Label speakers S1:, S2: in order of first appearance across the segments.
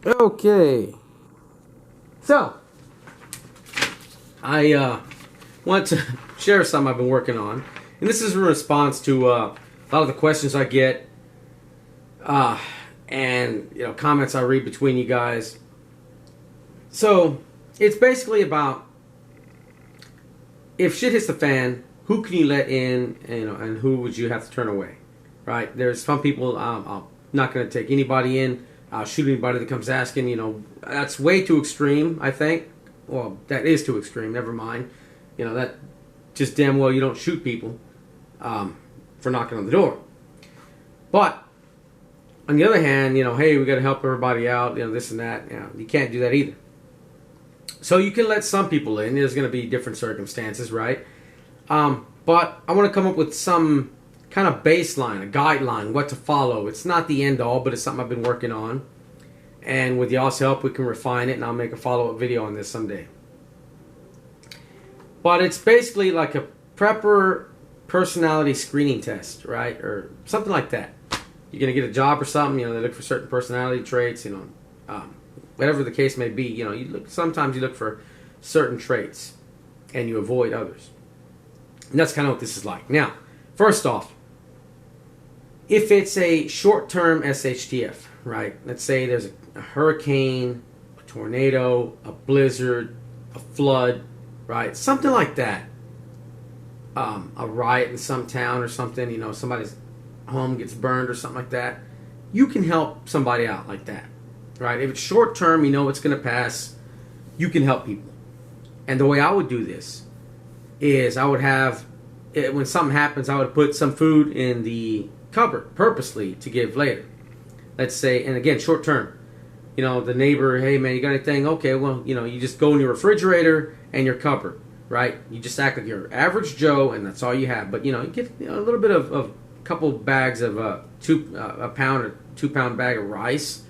S1: Okay, so I want to share something I've been working on, and this is in response to a lot of the questions I get, and comments I read between you guys. So it's basically about if shit hits the fan, who can you let in, and who would you have to turn away, right? There's some people I'm not going to take anybody in. I'll shoot anybody that comes asking. That's way too extreme, I think. Well, that is too extreme. Never mind. That just damn well you don't shoot people for knocking on the door. But on the other hand, hey, we got to help everybody out. This and that. You can't do that either. So you can let some people in. There's going to be different circumstances, right? But I want to come up with some kind of baseline, a guideline, what to follow. It's not the end all, but it's something I've been working on. And with y'all's help, we can refine it, and I'll make a follow-up video on this someday. But it's basically like a prepper personality screening test, right? Or something like that. You're going to get a job or something, they look for certain personality traits, whatever the case may be. Sometimes you look for certain traits, and you avoid others. And that's kind of what this is like. Now, first off, if it's a short-term SHTF, right? Let's say there's a hurricane, a tornado, a blizzard, a flood, right? Something like that. A riot in some town or something, somebody's home gets burned or something like that. You can help somebody out like that, right? If it's short-term, it's going to pass. You can help people. And the way I would do this is I would have, when something happens, I would put some food in the cupboard purposely to give later. Let's say, and again, short term. The neighbor, hey man, you got anything? Okay, well, you just go in your refrigerator and your cupboard, right? You just act like your average Joe, and that's all you have. But you get a little bit of a couple bags of a pound or 2 pound bag of rice,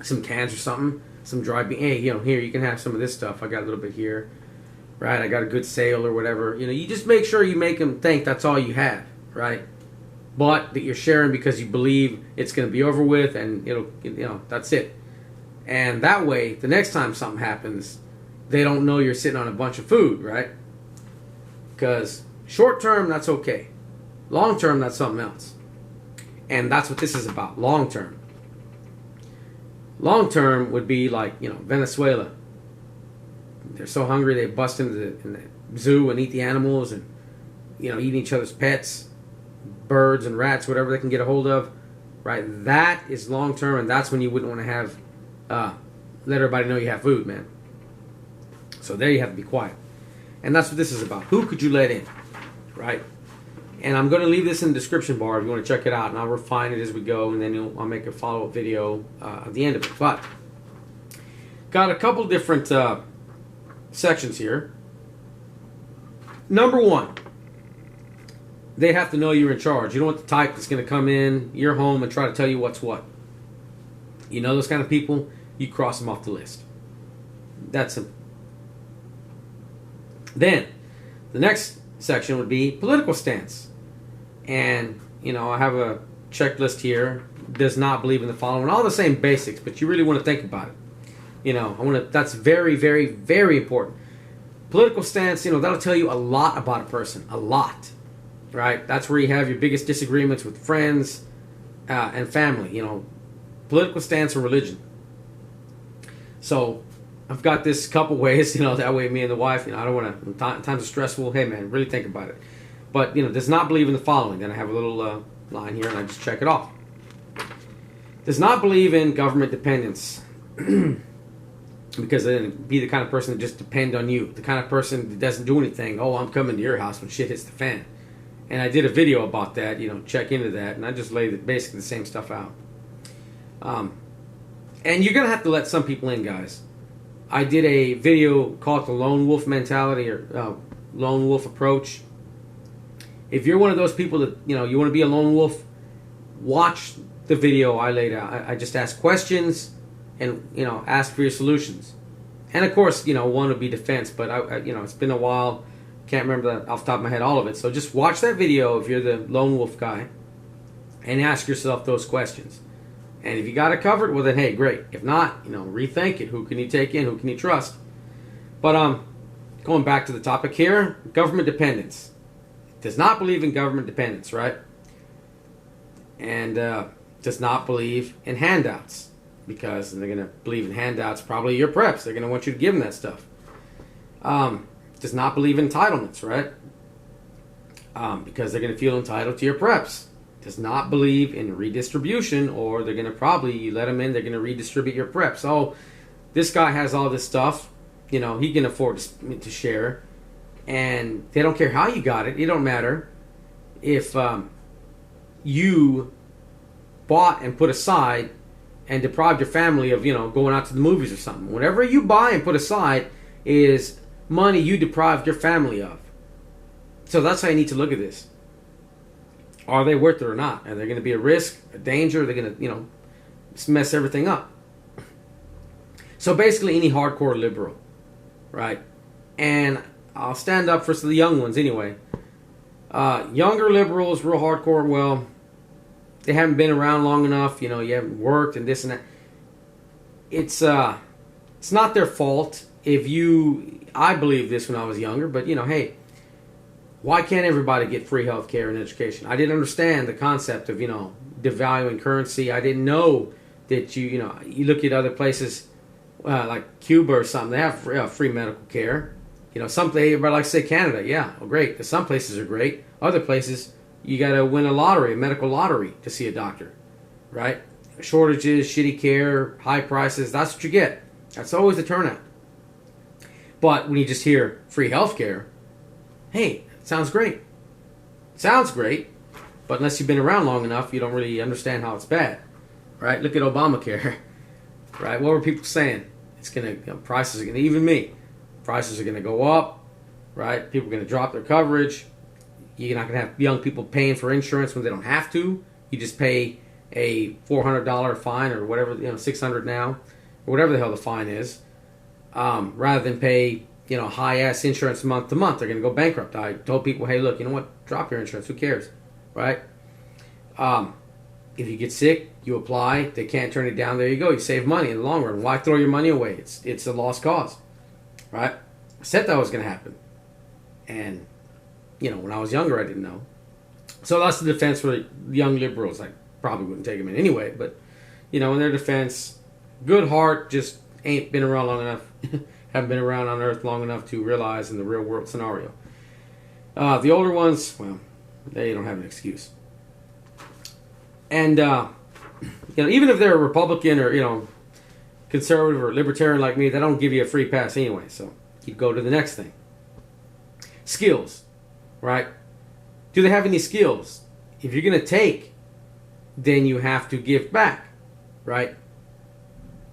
S1: some cans or something, some dry beans. Hey, here you can have some of this stuff. I got a little bit here, right? I got a good sale or whatever. You just make sure you make them think that's all you have, right? But that you're sharing because you believe it's going to be over with, and that's it. And that way, the next time something happens, they don't know you're sitting on a bunch of food, right? Because short term, that's okay. Long term, that's something else. And that's what this is about, long term. Long term would be like, Venezuela. They're so hungry they bust into the zoo and eat the animals and, eating each other's pets. Birds and rats, whatever they can get a hold of, right? That is long term, and that's when you wouldn't want to have let everybody know you have food, man. So there you have to be quiet, and that's what this is about. Who could you let in, right? And I'm going to leave this in the description bar if you want to check it out, and I'll refine it as we go, and then I'll make a follow-up video at the end of it. But got a couple different sections here. Number one. They have to know you're in charge. You don't want the type that's going to come in your home and try to tell you what's what. Those kind of people, you cross them off the list. That's simple. Then, the next section would be political stance. And, I have a checklist here. Does not believe in the following. All the same basics, but you really want to think about it. That's very, very, very important. Political stance, that'll tell you a lot about a person. A lot. Right? That's where you have your biggest disagreements with friends and family. Political stance or religion. So I've got this couple ways. That way me and the wife. I don't want to. Times are stressful. Hey man, really think about it. But does not believe in the following. Then I have a little line here, and I just check it off. Does not believe in government dependence. Because then be the kind of person that just depend on you. The kind of person that doesn't do anything. Oh, I'm coming to your house when shit hits the fan. And I did a video about that, check into that, and I just laid basically the same stuff out. And you're going to have to let some people in, guys. I did a video called the lone wolf mentality or lone wolf approach. If you're one of those people that, you want to be a lone wolf, watch the video I laid out. I just asked questions and, ask for your solutions. And of course, one would be defense, but it's been a while. Can't remember that off the top of my head, all of it. So just watch that video if you're the lone wolf guy and ask yourself those questions. And if you got it covered, well then, hey, great. If not, rethink it. Who can you take in? Who can you trust? But going back to the topic here, government dependence. Does not believe in government dependence, right? And does not believe in handouts, because they're going to believe in handouts. Probably your preps. They're going to want you to give them that stuff. Does not believe in entitlements, right? Because they're going to feel entitled to your preps. Does not believe in redistribution, or they're going to probably, you let them in, they're going to redistribute your preps. Oh, this guy has all this stuff, he can afford to share, and they don't care how you got it. It don't matter if you bought and put aside and deprived your family of, going out to the movies or something. Whatever you buy and put aside is money you deprived your family of. So that's how you need to look at this. Are they worth it or not? Are they going to be a risk, a danger? Are they going to, mess everything up? So basically, any hardcore liberal, right? And I'll stand up for the young ones anyway. Younger liberals, real hardcore, well, they haven't been around long enough. You haven't worked and this and that. It's not their fault I believe this when I was younger, but hey, why can't everybody get free health care and education? I didn't understand the concept of, devaluing currency. I didn't know that you look at other places like Cuba or something, they have free medical care. Some places, everybody likes to say Canada. Yeah, well, great. Some places are great. Other places, you got to win a medical lottery to see a doctor, right? Shortages, shitty care, high prices, that's what you get. That's always the turnout. But when you just hear free health care, hey, sounds great. Sounds great, but unless you've been around long enough, you don't really understand how it's bad, right? Look at Obamacare, right? What were people saying? It's going to, prices are going to, even me, prices are going to go up, right? People are going to drop their coverage. You're not going to have young people paying for insurance when they don't have to. You just pay a $400 fine or whatever, $600 now, or whatever the hell the fine is, rather than pay high-ass insurance month to month. They're going to go bankrupt. I told people, hey, look, you know what? Drop your insurance. Who cares? Right? If you get sick, you apply. They can't turn it down. There you go. You save money in the long run. Why throw your money away? It's a lost cause. Right? I said that was going to happen. And, when I was younger, I didn't know. So that's the defense for young liberals. I probably wouldn't take them in anyway. But, in their defense, good heart, just ain't been around long enough. Haven't been around on Earth long enough to realize in the real world scenario. The older ones, well, they don't have an excuse. And, even if they're a Republican or, conservative or libertarian like me, they don't give you a free pass anyway. So you go to the next thing. Skills, right? Do they have any skills? If you're going to take, then you have to give back, right?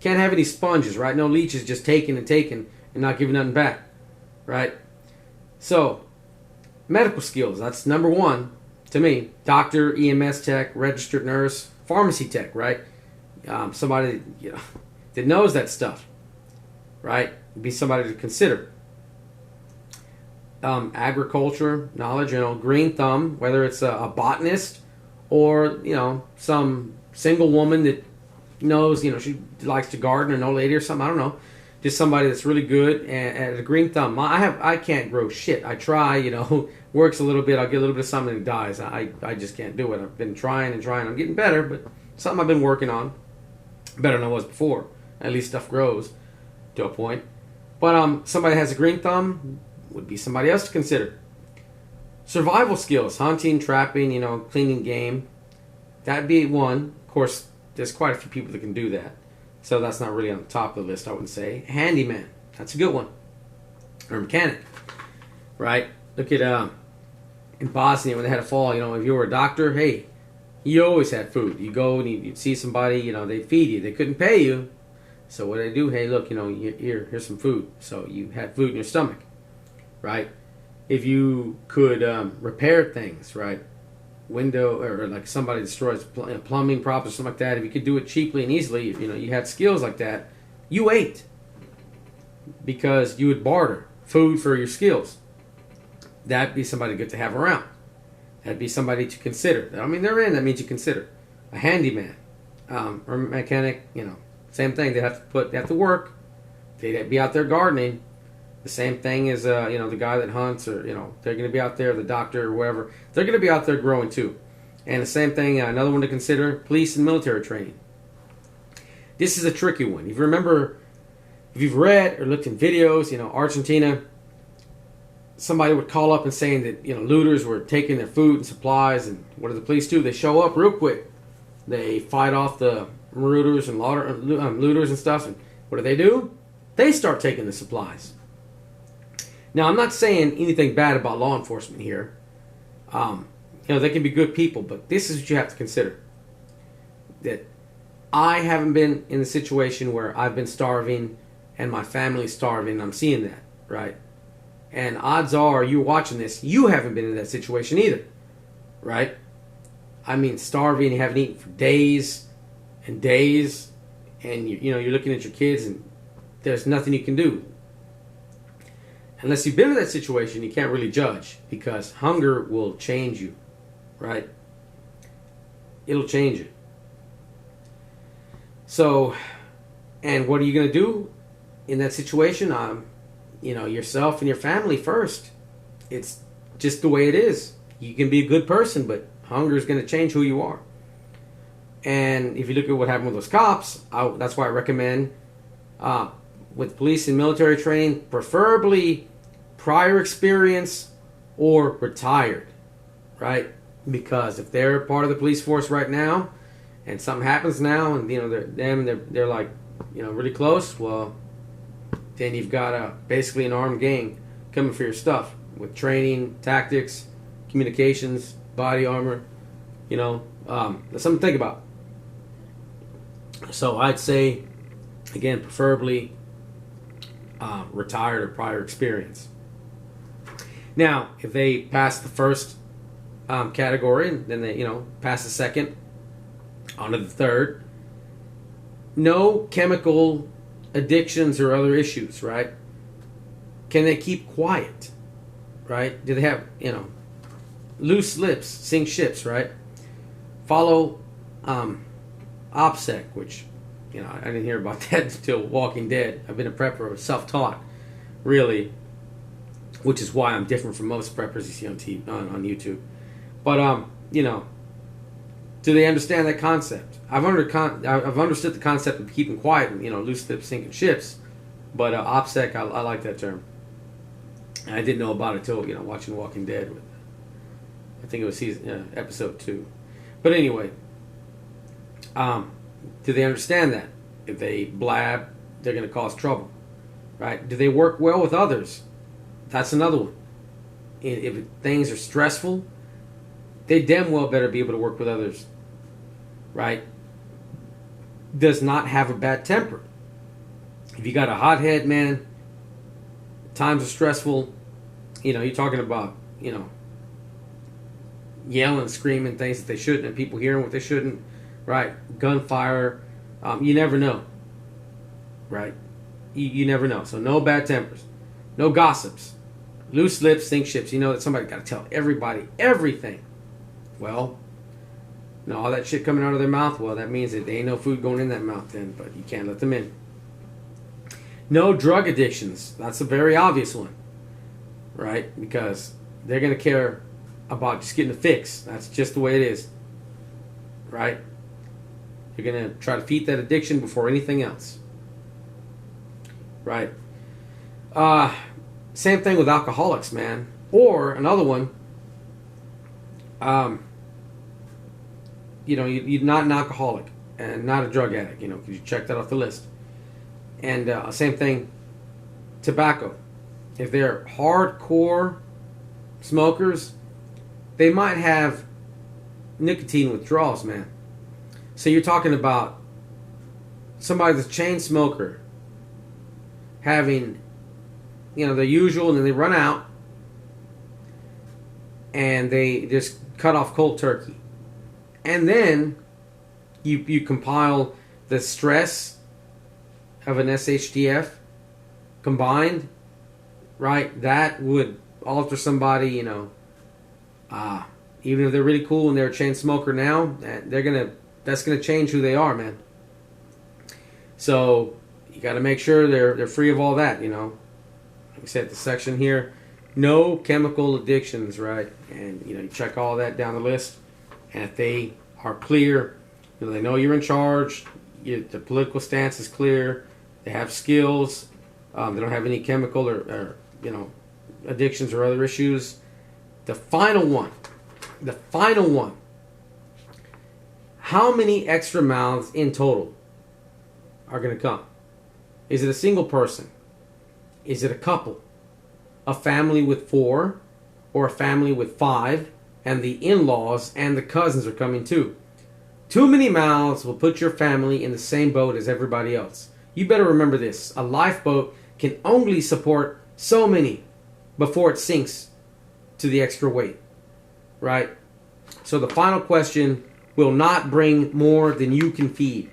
S1: Can't have any sponges, right? No leeches, just taking and not giving nothing back, right? So, medical skills, that's number one to me. Doctor, EMS tech, registered nurse, pharmacy tech, right? Somebody that knows that stuff, right? Be somebody to consider. Agriculture, knowledge, green thumb, whether it's a botanist or, some single woman that knows, she likes to garden, or an old lady or something, I don't know. Just somebody that's really good at a green thumb. I can't grow shit. I try, works a little bit, I'll get a little bit of something and it dies. I just can't do it. I've been trying and trying. I'm getting better, but something I've been working on. Better than I was before. At least stuff grows to a point. But somebody that has a green thumb would be somebody else to consider. Survival skills, hunting, trapping, cleaning game. That'd be one. Of course, there's quite a few people that can do that. So that's not really on the top of the list, I wouldn't say. Handyman. That's a good one. Or mechanic. Right? Look at in Bosnia when they had a fall, if you were a doctor, hey, you always had food. You go and you'd see somebody, they feed you. They couldn't pay you. So what they do, hey, look, here's some food. So you had food in your stomach. Right? If you could repair things, right? Window, or like somebody destroys plumbing problems or something like that, if you could do it cheaply and easily, you had skills like that, you ate. Because you would barter food for your skills. That'd be somebody good to have around. That'd be somebody to consider. I mean, they're in, that means you consider. A handyman. or mechanic, same thing. They have to work. They'd be out there gardening. The same thing as the guy that hunts, or they're going to be out there. The doctor or whoever, they're going to be out there growing too. And the same thing. Another one to consider: police and military training. This is a tricky one. If you've read or looked in videos, Argentina, somebody would call up and saying that looters were taking their food and supplies, and what do the police do? They show up real quick. They fight off the marauders and looters and stuff, and what do? They start taking the supplies. Now, I'm not saying anything bad about law enforcement here. They can be good people, but this is what you have to consider. That I haven't been in the situation where I've been starving and my family's starving. I'm seeing that, right? And odds are, you're watching this, you haven't been in that situation either, right? I mean, starving, you haven't eaten for days and days, and you're looking at your kids, and there's nothing you can do. Unless you've been in that situation, you can't really judge, because hunger will change you, right? It'll change you. So, and what are you going to do in that situation? Yourself and your family first. It's just the way it is. You can be a good person, but hunger is going to change who you are. And if you look at what happened with those cops, that's why I recommend with police and military training, preferably prior experience or retired, right? Because if they're part of the police force right now, and something happens now, and they're like really close, well, then you've got basically an armed gang coming for your stuff with training, tactics, communications, body armor. That's something to think about. So I'd say, again, preferably retired or prior experience. Now, if they pass the first category, and then they pass the second, onto the third, no chemical addictions or other issues, right? Can they keep quiet, right? Do they have loose lips, sink ships, right? Follow OPSEC, which I didn't hear about that until Walking Dead. I've been a prepper, self-taught, really, which is why I'm different from most preppers you see on TV, on YouTube. But do they understand that concept? I've understood the concept of keeping quiet and loose lips sinking ships, but OPSEC, I like that term. And I didn't know about it till watching Walking Dead. I think it was episode 2. But anyway, do they understand that if they blab, they're going to cause trouble, right? Do they work well with others? That's another one. If things are stressful, they damn well better be able to work with others, right? Does not have a bad temper. If you got a hothead, man, times are stressful, you're talking about, yelling, screaming things that they shouldn't, and people hearing what they shouldn't, right? Gunfire, you never know, right? You never know. So no bad tempers, no gossips, loose lips, sink ships. That somebody got to tell everybody everything. Well, all that shit coming out of their mouth, well, that means that there ain't no food going in that mouth then, but you can't let them in. No drug addictions. That's a very obvious one, right? Because they're going to care about just getting a fix. That's just the way it is, right? You're going to try to feed that addiction before anything else, right? Same thing with alcoholics, man. Or another one, you're not an alcoholic and not a drug addict, because you check that off the list. And same thing, tobacco. If they're hardcore smokers, they might have nicotine withdrawals, man. So you're talking about somebody that's a chain smoker having, the usual, and then they run out and they just cut off cold turkey. And then you compile the stress of an SHTF combined, right? That would alter somebody, even if they're really cool and they're a chain smoker now, they're going to that's going to change who they are, man. So you got to make sure they're free of all that, you know. Like I said, the section here, no chemical addictions, right? And, you know, you check all that down the list. And if they are clear, you know, they know you're in charge, the political stance is clear, they have skills, they don't have any chemical or, you know, addictions or other issues. The final one, how many extra mouths in total are going to come? Is it a single person? Is it a couple? A family with 4 or a family with 5, and the in-laws and the cousins are coming too? Too many mouths will put your family in the same boat as everybody else. You better remember this. A lifeboat can only support so many before it sinks to the extra weight, right? So the final question will not bring more than you can feed,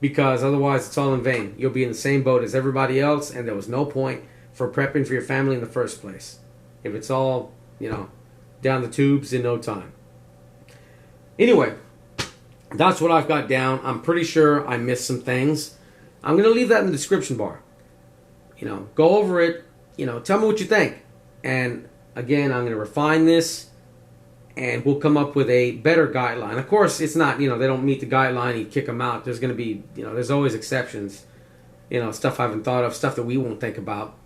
S1: because otherwise it's all in vain. You'll be in the same boat as everybody else, and there was no point for prepping for your family in the first place if it's all, you know, down the tubes in no time. Anyway, that's what I've got down. I'm pretty sure I missed some things. I'm going to leave that in the description bar. You know, go over it. You know, tell me what you think. And again, I'm going to refine this, and we'll come up with a better guideline. Of course, it's not, you know, they don't meet the guideline, you kick them out. There's going to be, you know, there's always exceptions. You know, stuff I haven't thought of, stuff that we won't think about.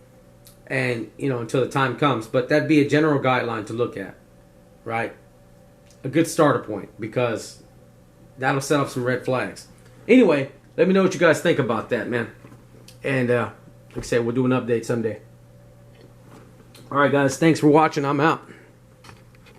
S1: And, you know, until the time comes. But that'd be a general guideline to look at, right? A good starter point, because that'll set up some red flags. Anyway, let me know what you guys think about that, man. And like I said, we'll do an update someday. All right, guys, thanks for watching. I'm out.